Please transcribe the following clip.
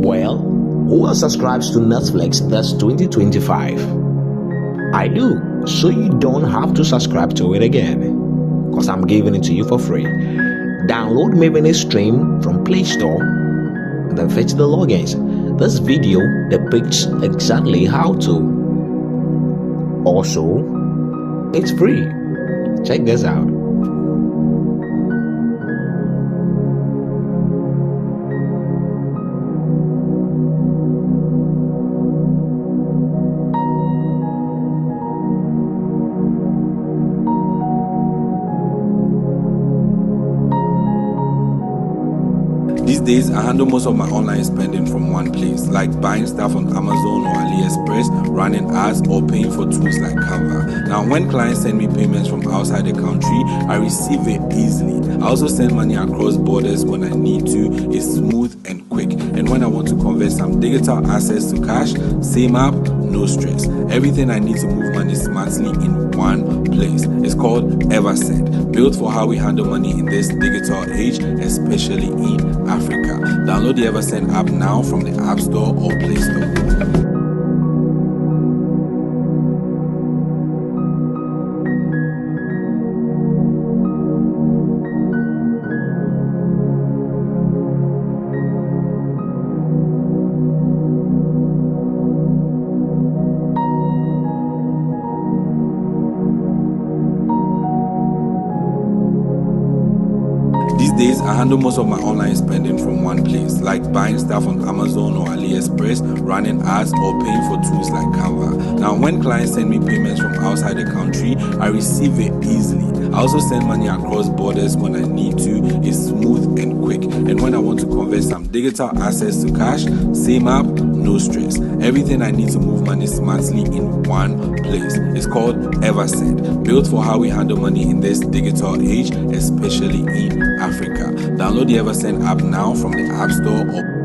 Well, who else subscribes to Netflix this 2025? I do, so you don't have to subscribe to it again, because I'm giving it to you for free. Download MavenX Stream from Play Store and then fetch the logins. This video depicts exactly how to. Also, it's free. Check this out. These days, I handle most of my online spending from one place, like buying stuff on Amazon or AliExpress, running ads, or paying for tools like Canva. Now, when clients send me payments from outside the country, I receive it easily. I also send money across borders when I need to. It's smooth and quick. And when I want to convert some digital assets to cash, same app, no stress. Everything I need to move money smartly in one place. It's called EverSend, built for how we handle money in this digital age, especially in Africa. Download the EverSend app now from the App Store or Play Store. These days, I handle most of my online spending from one place, like buying stuff on Amazon or AliExpress, running ads, or paying for tools like Canva. Now, when clients send me payments from outside the country, I receive it easily. I also send money across borders when I need to. It's smooth and quick. And when I want to convert some digital assets to cash, same app, no stress. Everything I need to move money smartly in one place. It's called EverSend, built for how we handle money in this digital age, especially in Africa. Download the EverSend app now from the App Store or